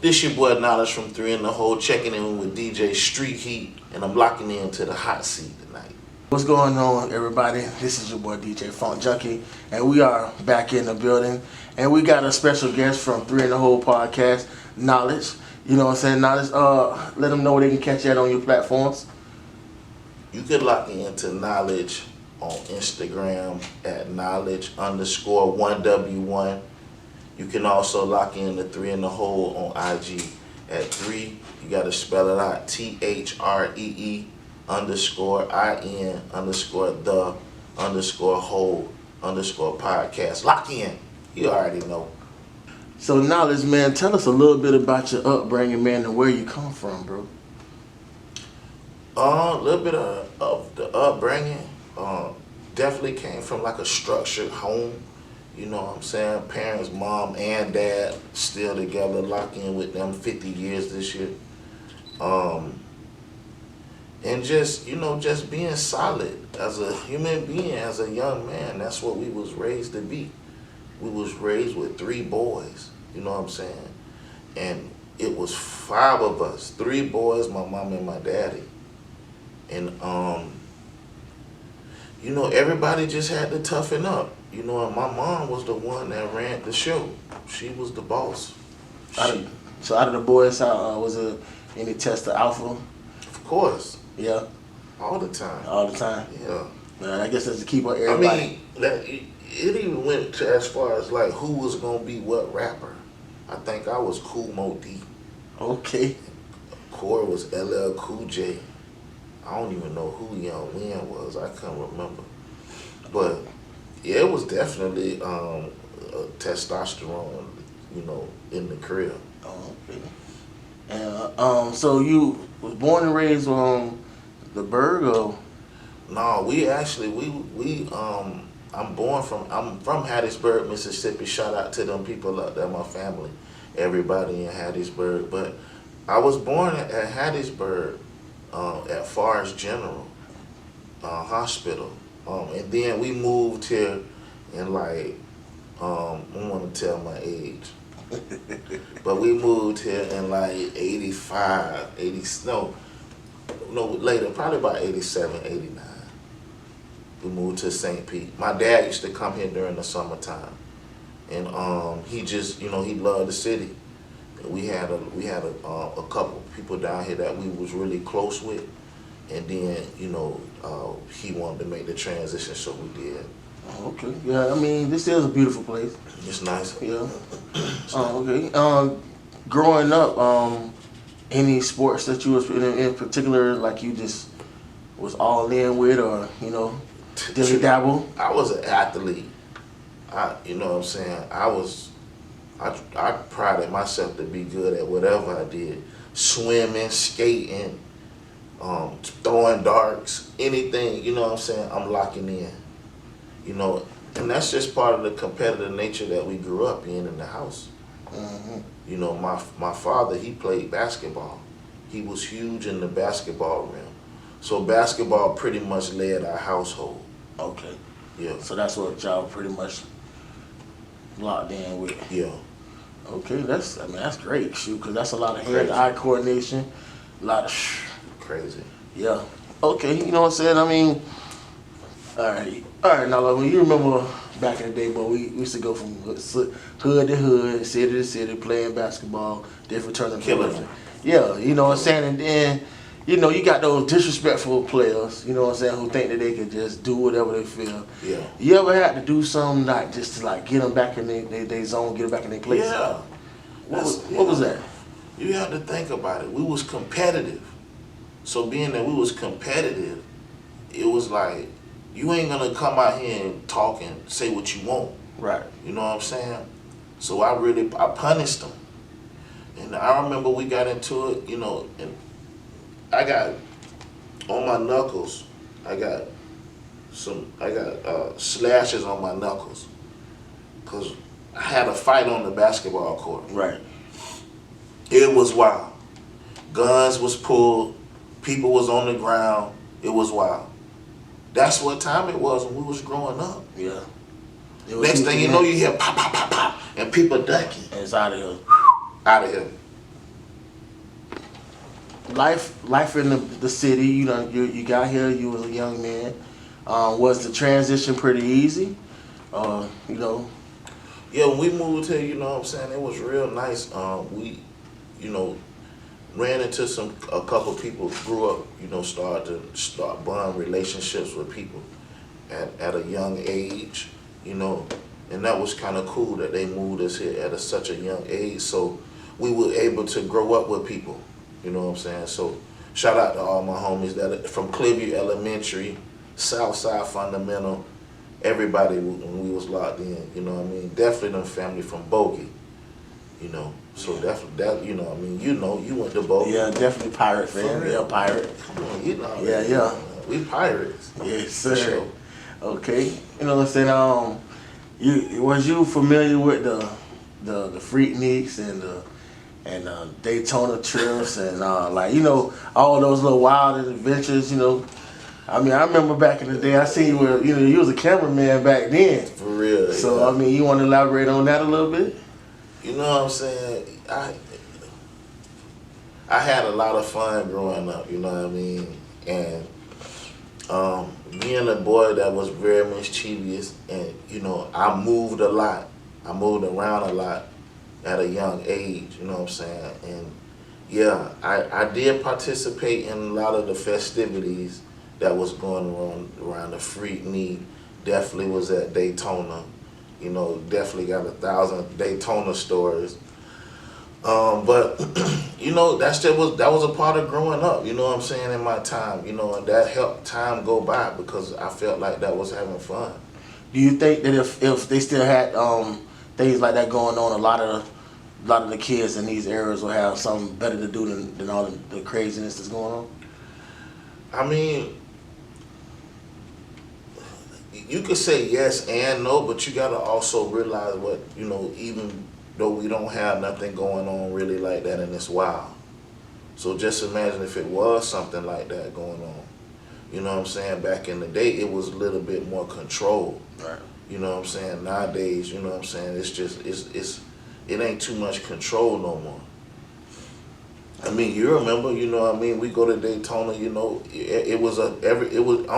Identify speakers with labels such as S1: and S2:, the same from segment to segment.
S1: This your boy Knowledge from 3 in the Hole, checking in with DJ StreetHeat, and I'm locking into the hot seat tonight.
S2: What's going on, everybody? This is your boy DJ Funk Junky, and we are back in the building. And we got a special guest from 3 in the Hole podcast, Knowledge. You know what I'm saying? Knowledge, let them know where they can catch that on your platforms.
S1: You could lock into Knowledge on Instagram at knowledge_1W1. You can also lock in the 3 in the Hole on IG at 3. You got to spell it out, THREE_IN_the_hole_podcast. Lock in. You already know.
S2: So, Knowledge, man, tell us a little bit about your upbringing, man, and where you come from, bro.
S1: A little bit of the upbringing. Definitely came from like a structured home. You know what I'm saying? Parents, mom and dad still together, locked in with them 50 years this year. And just, just being solid as a human being, as a young man. That's what we was raised to be. We was raised with 3 boys, you know what I'm saying? And it was 5 of us, 3 boys, my mom and my daddy. And, everybody just had to toughen up. And my mom was the one that ran the show. She was the boss.
S2: So out of the boys, was there any test of alpha?
S1: Of course.
S2: Yeah.
S1: All the time.
S2: All the time?
S1: Yeah.
S2: I guess that's to keep on everybody.
S1: It even went to as far as like who was going to be what rapper. I think I was Cool Mo D.
S2: Okay.
S1: Corey was LL Cool J. I don't even know who Young Lynn was. I can't remember. But yeah, it was definitely testosterone, in the crib.
S2: Oh, okay. And so you was born and raised on the Berg, or?
S1: No, I'm from Hattiesburg, Mississippi. Shout out to them people out there, my family, everybody in Hattiesburg. But I was born at Hattiesburg, at Forest General Hospital. And then we moved here in I don't want to tell my age, but we moved here in 85, 80, later, probably about 87, 89. We moved to St. Pete. My dad used to come here during the summertime, and he just, he loved the city. We had a couple people down here that we was really close with, and then he wanted to make the transition, so we did.
S2: Okay. Yeah, this is a beautiful place.
S1: It's nice.
S2: Yeah. Okay. Growing up, any sports that you was in particular, like you just was all in with, or dilly dabble?
S1: I was an athlete. You know what I'm saying? I prided myself to be good at whatever I did. Swimming, skating, throwing darts, anything, you know what I'm saying? I'm locking in. And that's just part of the competitive nature that we grew up in the house. Mm-hmm. My father, he played basketball. He was huge in the basketball realm. So basketball pretty much led our household.
S2: Okay.
S1: Yeah.
S2: So that's what y'all pretty much locked in with.
S1: Yeah.
S2: Okay, that's great, shoot, because that's a lot of hand-eye coordination, a lot of
S1: crazy.
S2: Yeah. Okay, you know what I'm saying? All right. Now, when you remember back in the day, boy, we used to go from hood to hood, city to city, playing basketball, different tournaments.
S1: Killing.
S2: Yeah, you know what I'm saying? And then, you got those disrespectful players, you know what I'm saying, who think that they can just do whatever they feel.
S1: Yeah.
S2: You ever had to do something like just to get them back in their zone, get them back in their place?
S1: Yeah.
S2: What was that?
S1: You have to think about it. We was competitive. So being that we was competitive, it was like, you ain't gonna come out here and talk and say what you want.
S2: Right.
S1: You know what I'm saying? So I punished them. And I remember we got into it, and I got, on my knuckles, I got slashes on my knuckles. Because I had a fight on the basketball court.
S2: Right.
S1: It was wild. Guns was pulled. People was on the ground. It was wild. That's what time it was when we was growing up.
S2: Yeah.
S1: Next thing you know, you hear pop, pop, pop, pop, and people ducking.
S2: And it's out of here.
S1: Out of here.
S2: life in the city. You know, you got here. You was a young man. Was the transition pretty easy? You know.
S1: Yeah, when we moved here, you know what I'm saying, it was real nice. We, you know, ran into a couple people, grew up, you know, start bond relationships with people at a young age, you know, and that was kind of cool that they moved us here at such a young age, so we were able to grow up with people, you know what I'm saying. So shout out to all my homies that from Clearview Elementary, Southside Fundamental, everybody when we was locked in, you know what I mean. Definitely them family from Bogey, you know. So definitely that, you know what I mean. You know, you went to Bogey.
S2: Yeah, definitely pirate fan. Yeah, pirate.
S1: Come on, you know.
S2: Yeah, yeah.
S1: We pirates.
S2: Yes, sir.
S1: Sure.
S2: Okay, you know what I'm saying. Was you familiar with the Freakniks and Daytona trips and like, you know, all those little wild adventures, you know. I mean, I remember back in the day, I seen you were, you know, you was a cameraman back then.
S1: For real.
S2: So,
S1: yeah.
S2: I mean, you want to elaborate on that a little bit?
S1: You know what I'm saying? I had a lot of fun growing up, you know what I mean? And being a boy that was very mischievous and, you know, I moved a lot. I moved around a lot at a young age, you know what I'm saying? And yeah, I did participate in a lot of the festivities that was going around the Freaknik. Definitely was at Daytona. You know, definitely got 1,000 Daytona stories. But you know, that was a part of growing up. You know what I'm saying, in my time. You know, and that helped time go by because I felt like that was having fun.
S2: Do you think that if they still had things like that going on, a lot of the kids in these areas will have something better to do than all the craziness that's going on?
S1: I mean, you could say yes and no, but you gotta also realize what, you know, even though we don't have nothing going on really like that in this wild. So just imagine if it was something like that going on. You know what I'm saying? Back in the day, it was a little bit more controlled.
S2: Right.
S1: You know what I'm saying? Nowadays, you know what I'm saying, it ain't too much control no more. I mean, you remember, you know what I mean, we go to Daytona, you know, I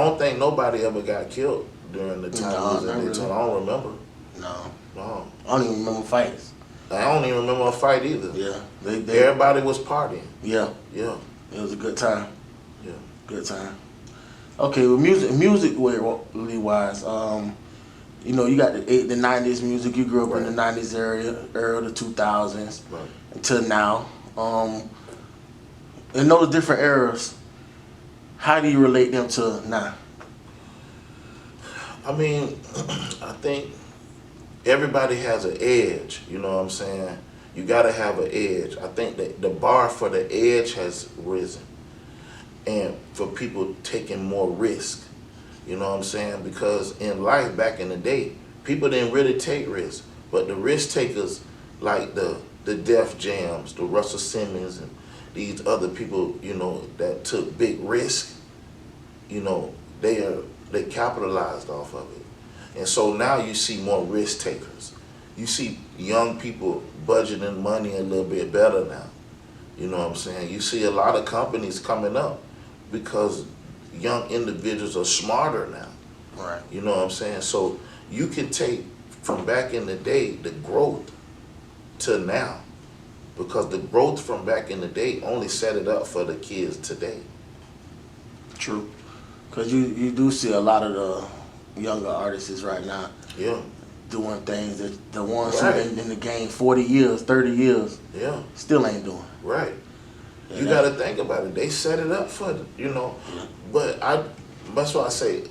S1: don't think nobody ever got killed during the time we was in Daytona. Really. I don't remember. No.
S2: I don't even remember fights.
S1: I don't even remember a fight either.
S2: Yeah.
S1: Everybody was partying.
S2: Yeah.
S1: Yeah.
S2: It was a good time.
S1: Yeah.
S2: Good time. Okay, well, musically wise, you know, you got the 90s music. You grew up in the 90s era, the 2000s,
S1: right,
S2: until now. In those different eras, how do you relate them to now?
S1: I mean, I think everybody has an edge, you know what I'm saying? You gotta have an edge. I think that the bar for the edge has risen. And for people taking more risk, you know what I'm saying? Because in life back in the day, people didn't really take risks. But the risk takers like the Def Jams, the Russell Simmons, and these other people, you know, that took big risk, you know, they capitalized off of it. And so now you see more risk takers. You see young people budgeting money a little bit better now. You know what I'm saying? You see a lot of companies coming up because young individuals are smarter now.
S2: Right.
S1: You know what I'm saying? So you can take from back in the day, the growth to now. Because the growth from back in the day only set it up for the kids today.
S2: True. Because you do see a lot of the younger artists right now.
S1: Yeah.
S2: Doing things that the ones who been in the game 40 years, 30 years, still ain't doing.
S1: Right. Yeah, you got to think about it. They set it up for, you know. Yeah. But that's why I say,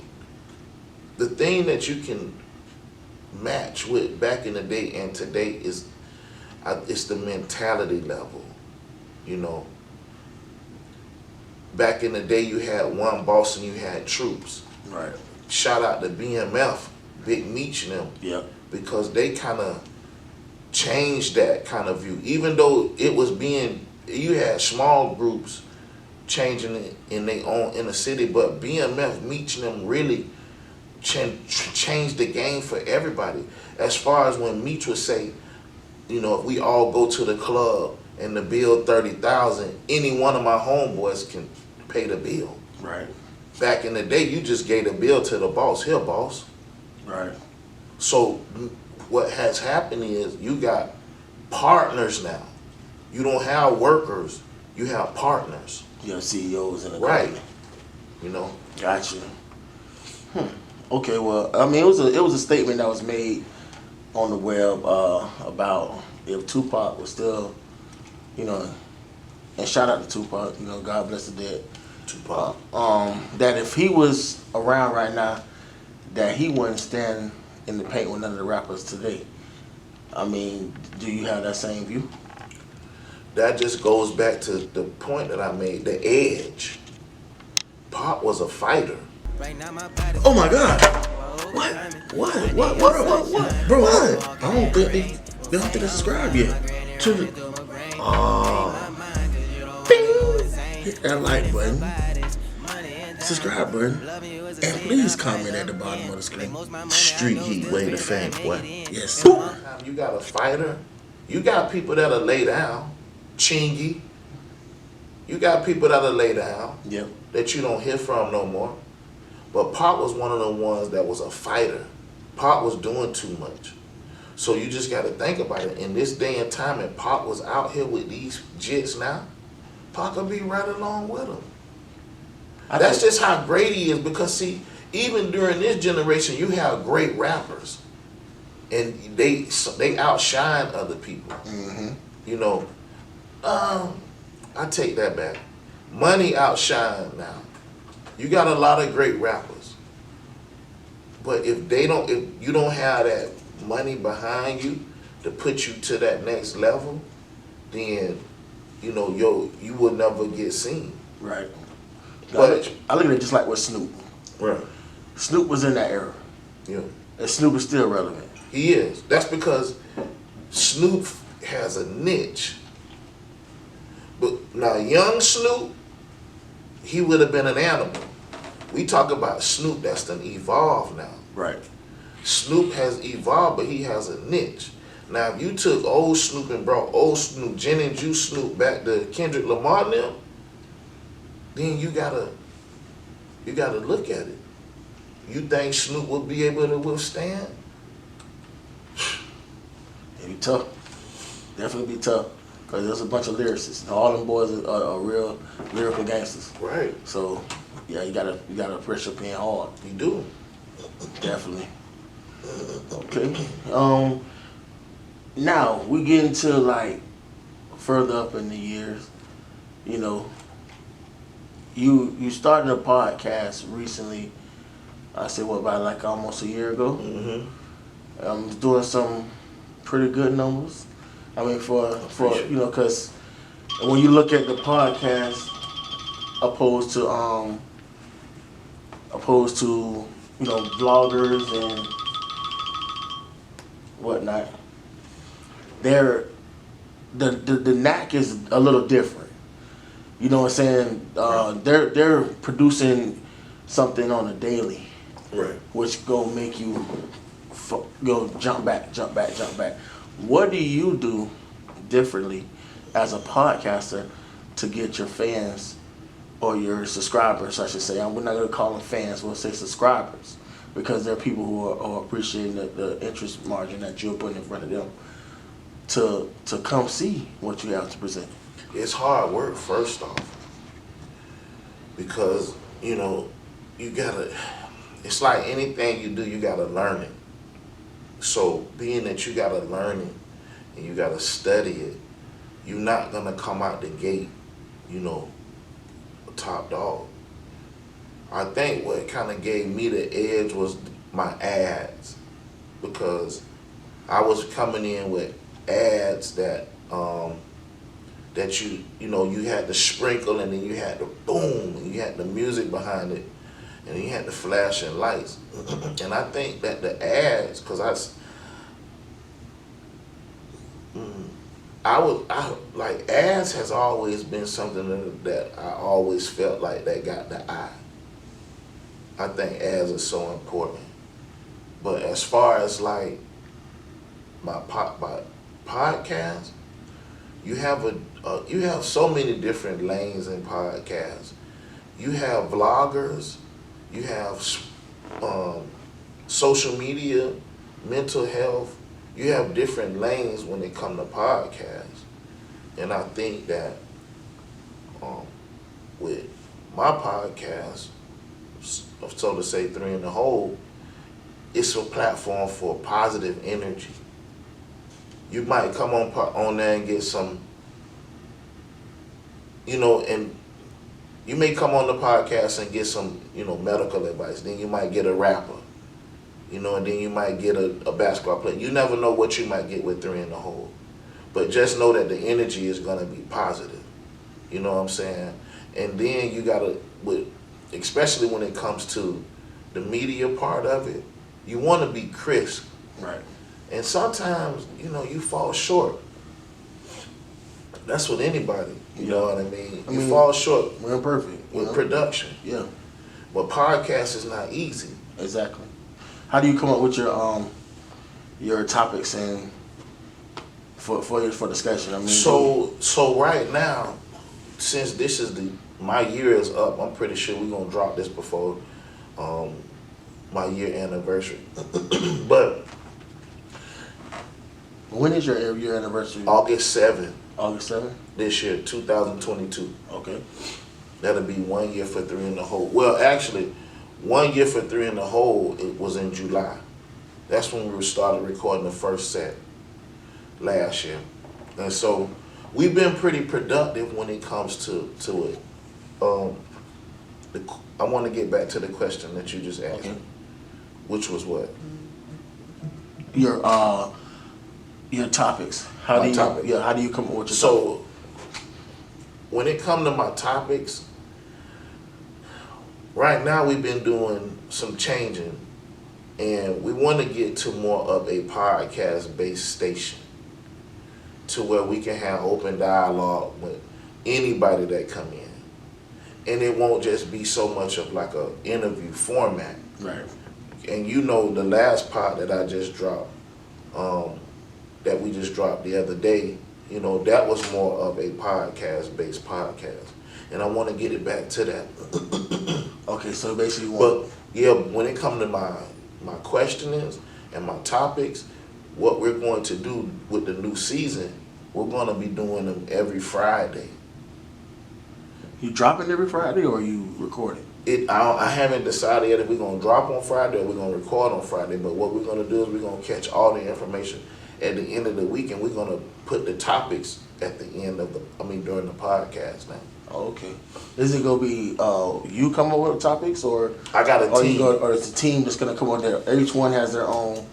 S1: the thing that you can match with back in the day and today is, it's the mentality level, you know. Back in the day, you had one boss and you had troops.
S2: Right.
S1: Shout out to BMF, Big Meech and them.
S2: Yeah.
S1: Because they kind of changed that kind of view. Even though it was you had small groups changing it in their own inner city, but BMF, Meech and them really changed the game for everybody. As far as when Meech would say, you know, if we all go to the club and the bill 30,000, any one of my homeboys can pay the bill.
S2: Right.
S1: Back in the day, you just gave the bill to the boss. Here, boss.
S2: Right.
S1: So what has happened is you got partners now. You don't have workers. You have partners.
S2: You have CEOs in the
S1: Right.
S2: company.
S1: You know.
S2: Gotcha. Okay. Well, I mean, it was a statement that was made on the web about if Tupac was still, you know, and shout out to Tupac. You know, God bless the dead.
S1: Tupac.
S2: That if he was around right now, that he wouldn't stand in the paint with none of the rappers today. I mean, do you have that same view?
S1: That just goes back to the point that I made, the edge. Pop was a fighter.
S2: Oh my God! What? Bro, what? I don't think they don't think they subscribe yet. To the hit that like button, subscribe button, and please comment at the bottom of the screen.
S1: Street Heat, way to fame, boy.
S2: Yes.
S1: You got a fighter. You got people that'll lay down. Chingy. You got people that'll lay down.
S2: Yep.
S1: That you don't hear from no more. But Pop was one of the ones that was a fighter. Pop was doing too much. So you just got to think about it. In this day and time, and Pop was out here with these jits now, Pop could be right along with him. That's just how great he is. Because see, even during this generation, you have great rappers, and they outshine other people.
S2: Mm-hmm.
S1: You know, I take that back. Money outshine now. You got a lot of great rappers, but if you don't have that money behind you to put you to that next level, then you know you will never get seen.
S2: Right.
S1: But
S2: I look at it just like with Snoop.
S1: right,
S2: Snoop was in that era,
S1: yeah,
S2: and Snoop is still relevant.
S1: he is. That's because Snoop has a niche. But now, young Snoop, he would have been an animal. We talk about Snoop that's done evolved now.
S2: Right.
S1: Snoop has evolved, but he has a niche. Now, if you took old Snoop and brought old Snoop, gin and juice Snoop back to Kendrick Lamar and them, then you gotta look at it. You think Snoop will be able to withstand?
S2: It'd be tough. Definitely be tough. Because there's a bunch of lyricists. All them boys are real lyrical gangsters.
S1: Right.
S2: So, yeah, you gotta press your pen hard.
S1: You do.
S2: Definitely. Okay. Now we get into like further up in the years. You know, you started a podcast recently. I said what, about like almost a year ago.
S1: Mm-hmm.
S2: Doing some pretty good numbers. I mean, for you know, because when you look at the podcast opposed to you know, vloggers and whatnot, the knack is a little different. You know what I'm saying? They're producing something on a daily,
S1: Right.
S2: which go make you go jump back. What do you do differently as a podcaster to get your fans or your subscribers, I should say? We're not going to call them fans, we'll say subscribers, because they're people who are appreciating the interest margin that you're putting in front of them to come see what you have to present.
S1: It's hard work, first off, because you know it's like anything you do, you gotta learn it. So being that you gotta learn it and you gotta study it, you're not gonna come out the gate, you know, top dog. I think what kind of gave me the edge was my ads, because I was coming in with ads that that you know you had to sprinkle, and then you had to boom, and you had the music behind it, and you had the flashing lights. And I think that the ads, because I like ads has always been something that I always felt like that got the eye. I think ads are so important. But as far as like my podcast, You have you have so many different lanes in podcasts. You have vloggers, you have um, social media, mental health. You have different lanes when it comes to podcasts, and I think that um, with my podcast, so to say, Three in the Hole, it's a platform for positive energy. You might come on there and get some, and you may come on the podcast and get some, medical advice. Then you might get a rapper, and then you might get a basketball player. You never know what you might get with Three in the Hole. But just know that the energy is going to be positive. You know what I'm saying? And then you got to, especially when it comes to the media part of it, you want to be crisp.
S2: Right.
S1: And sometimes, you fall short. That's with anybody. You know what I mean? You fall short.
S2: We're imperfect.
S1: With production.
S2: Yeah.
S1: But podcast is not easy.
S2: Exactly. How do you come up with your topics and for discussion? I mean,
S1: so right now, since this is my year is up, I'm pretty sure we're gonna drop this before my year anniversary. But
S2: when is your year anniversary?
S1: August 7th.
S2: August 7th?
S1: This year, 2022.
S2: Okay.
S1: That'll be 1 year for Three in the Hole. Well, actually, 1 year for Three in the Hole, it was in July. That's when we started recording the first set last year. And so we've been pretty productive when it comes to it. I want to get back to the question that you just asked me, which was what?
S2: Your topics. How do you come up with your topics?
S1: So when it comes to my topics, right now we've been doing some changing, and we want to get to more of a podcast-based station to where we can have open dialogue with anybody that come in. And it won't just be so much of like a interview format.
S2: Right.
S1: And the last part that I just dropped, that we just dropped the other day, that was more of a podcast-based podcast. And I want to get it back to that.
S2: Okay, so basically
S1: But yeah, when it comes to my questionings and my topics, what we're going to do with the new season, we're going to be doing them every Friday.
S2: You drop it every Friday or you record it?
S1: I haven't decided yet if we're going to drop on Friday or we're going to record on Friday, but what we're going to do is we're going to catch all the information at the end of the week, and we're going to put the topics at the end of during the podcast now.
S2: Oh, okay. Is it going to be you come up with topics, or
S1: I got a team.
S2: Or is the team just going to come up there? Each one has their own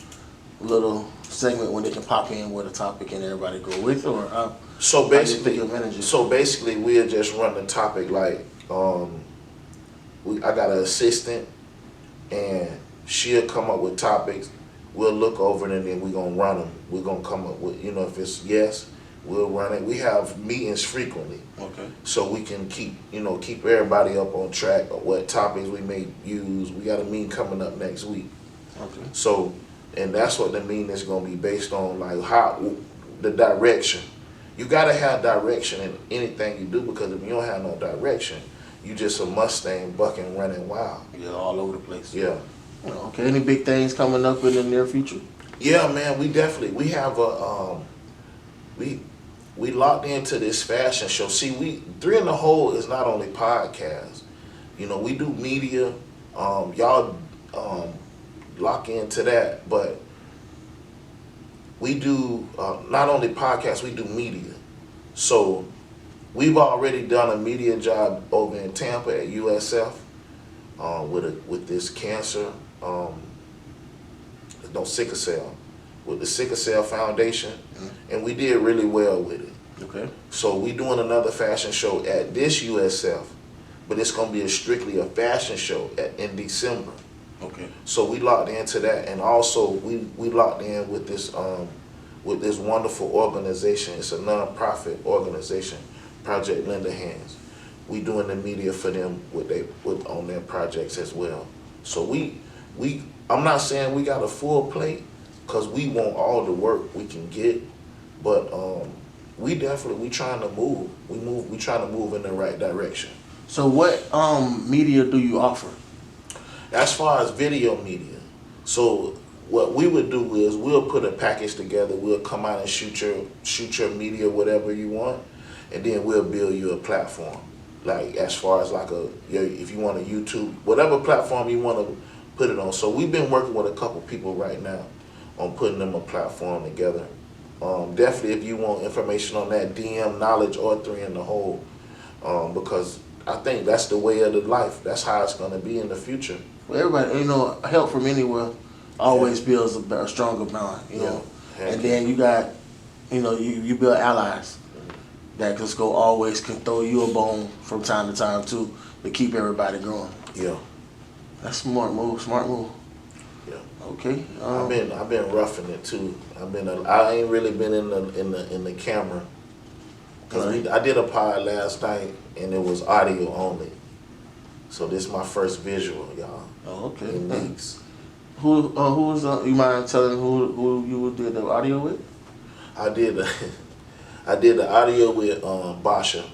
S2: little segment when they can pop in with a topic and everybody go with, or
S1: So basically, we'll just run the topic like I got an assistant, and she'll come up with topics. We'll look over it, and then we're gonna run them. We're gonna come up with, if it's yes, we'll run it. We have meetings frequently, so we can keep everybody up on track of what topics we may use. We got a meeting coming up next week.
S2: Okay.
S1: So, and that's what the meeting is gonna be based on, like how the direction. You gotta have direction in anything you do, because if you don't have no direction, you just a Mustang bucking, running wild.
S2: Yeah, all over the place.
S1: Yeah.
S2: Okay. Any big things coming up in the near future?
S1: Yeah, man. We have a we locked into this fashion show. See, Three in the Hole is not only podcasts. We do media. Y'all lock into that, but we do not only podcasts, we do media. So we've already done a media job over in Tampa at USF with this cancer, sickle cell, with the Sickle Cell Foundation, and we did really well with it.
S2: Okay.
S1: So we doing another fashion show at this USF, but it's gonna be strictly a fashion show in December.
S2: Okay.
S1: So we locked into that, and also we locked in with this wonderful organization. It's a non-profit organization, Project Lend a Hands. We doing the media for them on their projects as well. So I'm not saying we got a full plate, because we want all the work we can get, but we trying to move. We trying to move in the right direction.
S2: So what media do you offer?
S1: As far as video media, so what we would do is we'll put a package together. We'll come out and shoot your media, whatever you want, and then we'll build you a platform. Like as far as like if you want a YouTube, whatever platform you want to put it on. So we've been working with a couple people right now on putting them a platform together. Definitely, if you want information on that, DM Knowledge or 3 in the Hole, because I think that's the way of the life. That's how it's going to be in the future.
S2: Well, everybody, help from anywhere always builds a stronger bond, And then you got, you build allies that just can throw you a bone from time to time too, to keep everybody going.
S1: Yeah.
S2: That's smart move.
S1: Yeah.
S2: Okay.
S1: I've been roughing it too. I ain't really been in the camera. Cause I did a pod last night and it was audio only. So this is my first visual, y'all.
S2: Oh, okay.
S1: In weeks.
S2: Who was you mind telling who you did the audio with?
S1: I did the audio with Basha.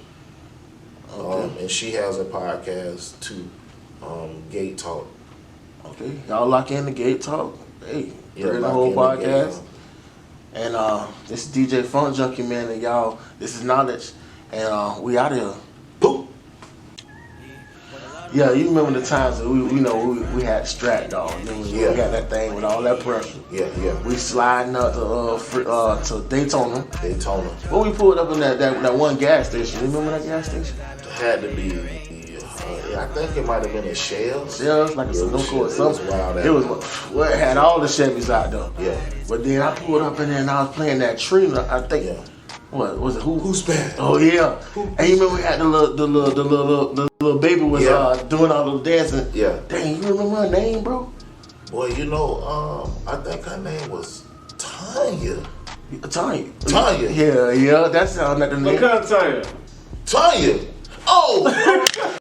S2: Okay.
S1: And she has a podcast too, Gate Talk.
S2: Okay. Y'all lock in the Gate Talk. Hey,
S1: Yeah,
S2: the
S1: lock
S2: whole
S1: in the
S2: podcast.
S1: Gate.
S2: And this is DJ Funk Junky, man, and y'all, this is Knowledge, and we out here.
S1: Boop.
S2: Yeah, you remember the times that we had Strat, dog. We had that thing with all that pressure.
S1: Yeah.
S2: We sliding up to Daytona.
S1: Daytona.
S2: We pulled up in that one gas station. You remember that gas station?
S1: It had to be. I think it might have been a Shells.
S2: Shells, like a Sunoco or something.
S1: It
S2: It had all the Chevys out there.
S1: Yeah.
S2: But then I pulled up in there and I was playing that Trina. I think.
S1: Yeah.
S2: What was it?
S1: Who's bad?
S2: Oh yeah. And you remember we had the little baby was doing all the dancing.
S1: Yeah.
S2: Dang, you remember her name, bro?
S1: Boy, I think her name was Tanya.
S2: Tanya. Yeah. That sounded like the name.
S3: What kind of Tanya?
S1: Tanya. Oh.